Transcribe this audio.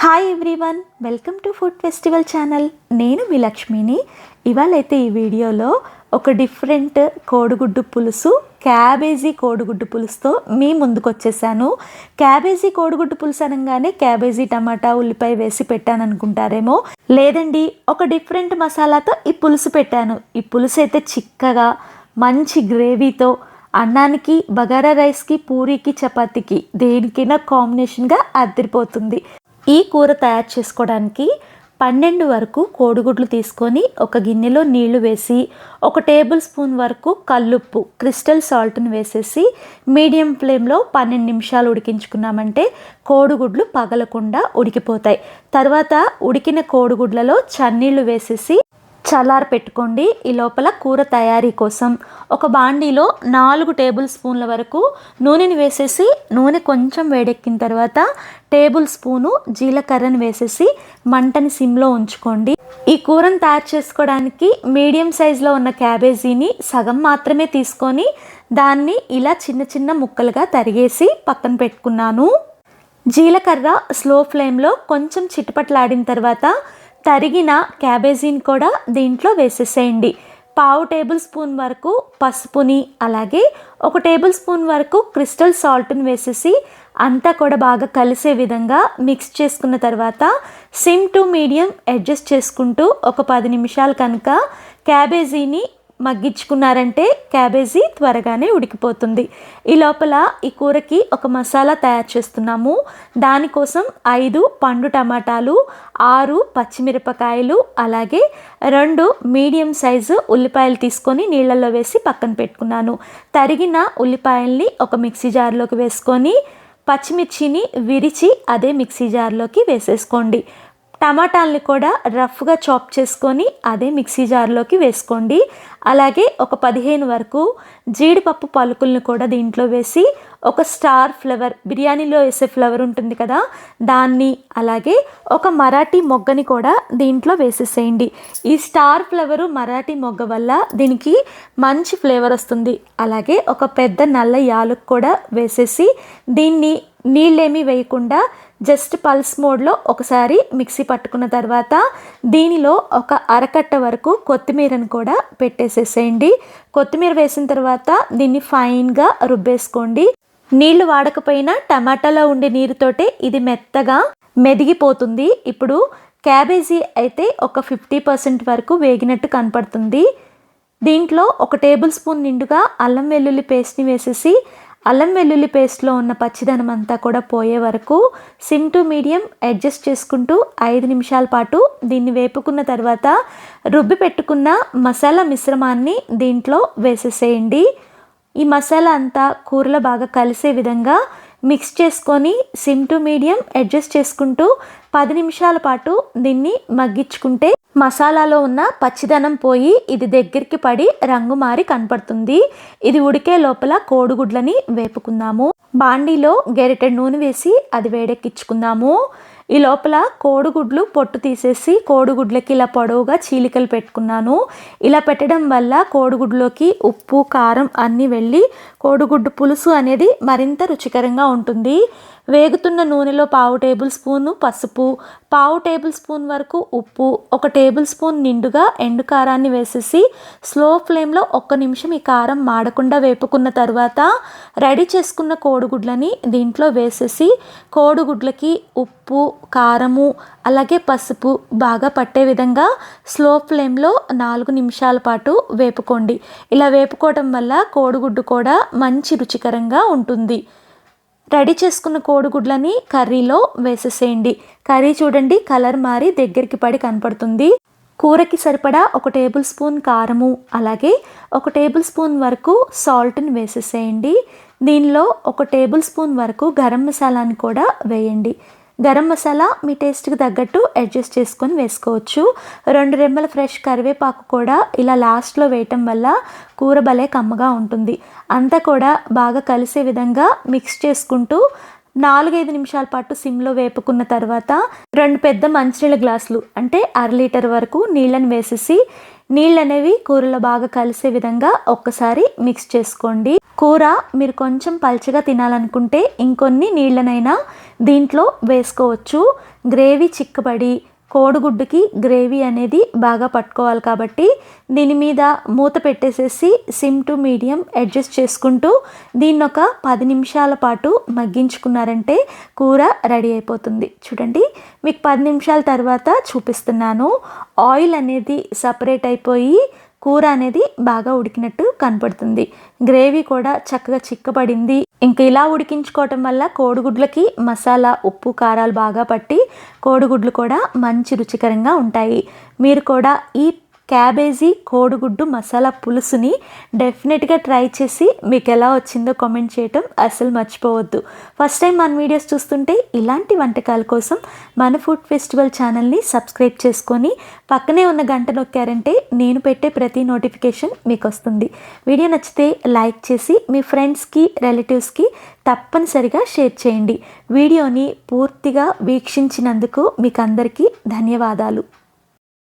Hi everyone, welcome to food festival channel. నేను మీ లక్ష్మిని. ఇవాళైతే ఈ వీడియోలో ఒక డిఫరెంట్ కోడిగుడ్డు పులుసు, క్యాబేజీ కోడిగుడ్డు పులుసుతో మీ ముందుకు వచ్చేసాను. క్యాబేజీ కోడిగుడ్డు పులుసు అనగానే క్యాబేజీ, టమాటా, ఉల్లిపాయ వేసి పెట్టాను అనుకుంటారేమో. లేదండి, ఒక డిఫరెంట్ మసాలాతో ఈ పులుసు పెట్టాను. ఈ పులుసు అయితే చిక్కగా మంచి గ్రేవీతో అన్నానికి, బగారా రైస్కి, పూరీకి, చపాతీకి దేనికైనా కాంబినేషన్గా అదిరిపోతుంది. ఈ కూర తయారు చేసుకోవడానికి 12 వరకు కోడిగుడ్లు తీసుకొని ఒక గిన్నెలో నీళ్లు వేసి 1 టేబుల్ స్పూన్ వరకు కల్లుప్పు, క్రిస్టల్ సాల్ట్ని వేసేసి మీడియం ఫ్లేమ్లో 12 నిమిషాలు ఉడికించుకున్నామంటే కోడిగుడ్లు పగలకుండా ఉడికిపోతాయి. తర్వాత ఉడికిన కోడిగుడ్లలో చన్నీళ్ళు వేసేసి చల్లార పెట్టుకోండి. ఈ లోపల కూర తయారీ కోసం ఒక బాండీలో 4 టేబుల్ స్పూన్ల వరకు నూనెని వేసేసి నూనె కొంచెం వేడెక్కిన తర్వాత టేబుల్ స్పూను జీలకర్రని వేసేసి మంటని సిమ్లో ఉంచుకోండి. ఈ కూరను తయారు చేసుకోవడానికి మీడియం సైజులో ఉన్న క్యాబేజీని సగం మాత్రమే తీసుకొని దాన్ని ఇలా చిన్న చిన్న ముక్కలుగా తరిగేసి పక్కన పెట్టుకున్నాను. జీలకర్ర స్లో ఫ్లేమ్లో కొంచెం చిటపట్లాడిన తర్వాత తరిగిన క్యాబేజీని కూడా దీంట్లో వేసేసేయండి. 1/2 టేబుల్ స్పూన్ వరకు పసుపుని, అలాగే 1 టేబుల్ స్పూన్ వరకు క్రిస్టల్ సాల్ట్ని వేసేసి అంతా కూడా బాగా కలిసే విధంగా మిక్స్ చేసుకున్న తర్వాత సిమ్ టు మీడియం అడ్జస్ట్ చేసుకుంటూ ఒక 10 నిమిషాలు కనుక క్యాబేజీని మగ్గించుకున్నారంటే క్యాబేజీ త్వరగానే ఉడికిపోతుంది. ఈ లోపల ఈ కూరకి ఒక మసాలా తయారు చేస్తున్నాము. దానికోసం 5 పండు టమాటాలు, 6 పచ్చిమిరపకాయలు, అలాగే 2 మీడియం సైజు ఉల్లిపాయలు తీసుకొని నీళ్ళల్లో వేసి పక్కన పెట్టుకున్నాను. తరిగిన ఉల్లిపాయల్ని ఒక మిక్సీ జార్లోకి వేసుకొని పచ్చిమిర్చిని విరిచి అదే మిక్సీ జార్లోకి వేసేసుకోండి. టమాటాలని కూడా రఫ్గా చాప్ చేసుకొని అదే మిక్సీ జార్లోకి వేసుకోండి. అలాగే ఒక 15 వరకు జీడిపప్పు పలుకులను కూడా దీంట్లో వేసి ఒక స్టార్ ఫ్లవర్, బిర్యానీలో వేసే ఫ్లవర్ ఉంటుంది కదా, దాన్ని, అలాగే ఒక మరాఠీ మొగ్గని కూడా దీంట్లో వేసేసేయండి. ఈ స్టార్ ఫ్లవరు, మరాఠీ మొగ్గ వల్ల దీనికి మంచి ఫ్లేవర్ వస్తుంది. అలాగే ఒక పెద్ద నల్ల యాలక్ కూడా వేసేసి దీన్ని నీళ్ళేమీ వేయకుండా జస్ట్ పల్స్ మోడ్లో ఒకసారి మిక్సీ పట్టుకున్న తర్వాత దీనిలో ఒక అరకట్ట వరకు కొత్తిమీరను కూడా పెట్టేసేసేయండి. కొత్తిమీర వేసిన తర్వాత దీన్ని ఫైన్గా రుబ్బేసుకోండి. నీళ్లు వాడకపోయినా టమాటాలో ఉండే నీరుతోటే ఇది మెత్తగా మెదిగిపోతుంది. ఇప్పుడు క్యాబేజీ అయితే ఒక 50% వరకు వేగినట్టు కనపడుతుంది. దీంట్లో 1 టేబుల్ స్పూన్ నిండుగా అల్లం వెల్లుల్లి పేస్ట్ని వేసేసి అల్లం వెల్లుల్లి పేస్ట్లో ఉన్న పచ్చిదనం అంతా కూడా పోయే వరకు సిమ్ టు మీడియం అడ్జస్ట్ చేసుకుంటూ 5 నిమిషాల పాటు దీన్ని వేపుకున్న తర్వాత రుబ్బి పెట్టుకున్న మసాలా మిశ్రమాన్ని దీంట్లో వేసేసేయండి. ఈ మసాలా అంతా కూరలో బాగా కలిసే విధంగా మిక్స్ చేసుకొని సిమ్ టు మీడియం అడ్జస్ట్ చేసుకుంటూ 10 నిమిషాల పాటు దీన్ని మగ్గించుకుంటే మసాలాలో ఉన్న పచ్చిదనం పోయి ఇది దగ్గరికి పడి రంగు మారి కనపడుతుంది. ఇది ఉడికే లోపల కోడిగుడ్లని వేపుకుందాము. బాండీలో గెరిటెడ్ నూనె వేసి అది వేడెక్కించుకుందాము. ఈ లోపల కోడిగుడ్లు పొట్టు తీసేసి కోడిగుడ్లకి ఇలా పొడవుగా చీలికలు పెట్టుకున్నాను. ఇలా పెట్టడం వల్ల కోడిగుడ్లోకి ఉప్పు, కారం అన్నీ వెళ్ళి కోడిగుడ్డు పులుసు అనేది మరింత రుచికరంగా ఉంటుంది. వేగుతున్న నూనెలో 1/2 టేబుల్ స్పూను పసుపు, 1/2 టేబుల్ స్పూన్ వరకు ఉప్పు, 1 టేబుల్ స్పూన్ నిండుగా ఎండు కారాన్ని వేసేసి స్లో ఫ్లేమ్లో 1 నిమిషం ఈ కారం మాడకుండా వేపుకున్న తర్వాత రెడీ చేసుకున్న కోడిగుడ్లని దీంట్లో వేసేసి కోడిగుడ్లకి ఉప్పు, కారము, అలాగే పసుపు బాగా పట్టే విధంగా స్లో ఫ్లేమ్లో 4 నిమిషాల పాటు వేపుకోండి. ఇలా వేపుకోవటం వల్ల కోడిగుడ్డు కూడా మంచి రుచికరంగా ఉంటుంది. రెడీ చేసుకున్న కోడిగుడ్లని కర్రీలో వేసేసేయండి. కర్రీ చూడండి కలర్ మారి దగ్గరికి పడి కనపడుతుంది. కూరకి సరిపడా 1 టేబుల్ స్పూన్ కారము, అలాగే 1 టేబుల్ స్పూన్ వరకు సాల్ట్ని వేసేసేయండి. దీనిలో 1 టేబుల్ స్పూన్ వరకు గరం మసాలాని కూడా వేయండి. గరం మసాలా మీ టేస్ట్కి తగ్గట్టు అడ్జస్ట్ చేసుకొని వేసుకోవచ్చు. 2 రెమ్మల ఫ్రెష్ కరివేపాకు కూడా ఇలా లాస్ట్లో వేయటం వల్ల కూర భలే కమ్మగా ఉంటుంది. అంతా కూడా బాగా కలిసే విధంగా మిక్స్ చేసుకుంటూ 4-5 నిమిషాల పాటు సిమ్లో వేపుకున్న తర్వాత 2 పెద్ద మంచినీళ్ళ గ్లాసులు అంటే 1/2 లీటర్ వరకు నీళ్ళని వేసేసి నీళ్ళు అనేవి కూరలో బాగా కలిసే విధంగా ఒక్కసారి మిక్స్ చేసుకోండి. కూర మీరు కొంచెం పల్చగా తినాలనుకుంటే ఇంకొన్ని నీళ్ళనైనా దీంట్లో వేసుకోవచ్చు. గ్రేవీ చిక్కబడి కోడిగుడ్డుకి గ్రేవీ అనేది బాగా పట్టుకోవాలి కాబట్టి దీని మీద మూత పెట్టేసేసి సిమ్ టు మీడియం అడ్జస్ట్ చేసుకుంటూ దీన్ని ఒక 10 నిమిషాల పాటు మగ్గించుకున్నారంటే కూర రెడీ అయిపోతుంది. చూడండి, మీకు 10 నిమిషాల తర్వాత చూపిస్తున్నాను. ఆయిల్ అనేది సపరేట్ అయిపోయి కూర అనేది బాగా ఉడికినట్టు కనపడుతుంది. గ్రేవీ కూడా చక్కగా చిక్కబడింది. ఇంకా ఇలా ఉడికించుకోవటం వల్ల కోడిగుడ్లకి మసాలా, ఉప్పు, కారాలు బాగా పట్టి కోడిగుడ్లు కూడా మంచి రుచికరంగా ఉంటాయి. మీరు కూడా ఈ క్యాబేజీ కోడిగుడ్డు మసాలా పులుసుని డెఫినెట్గా ట్రై చేసి మీకు ఎలా వచ్చిందో కామెంట్ చేయటం అస్సలు మర్చిపోవద్దు. ఫస్ట్ టైం మన వీడియోస్ చూస్తుంటే ఇలాంటి వంటకాల కోసం మన ఫుడ్ ఫెస్టివల్ ఛానల్ని సబ్స్క్రైబ్ చేసుకొని పక్కనే ఉన్న గంట నొక్కారంటే నేను పెట్టే ప్రతి నోటిఫికేషన్ మీకు వస్తుంది. వీడియో నచ్చితే లైక్ చేసి మీ ఫ్రెండ్స్కి, రిలేటివ్స్కి తప్పనిసరిగా షేర్ చేయండి. వీడియోని పూర్తిగా వీక్షించినందుకు మీకు అందరికీ ధన్యవాదాలు.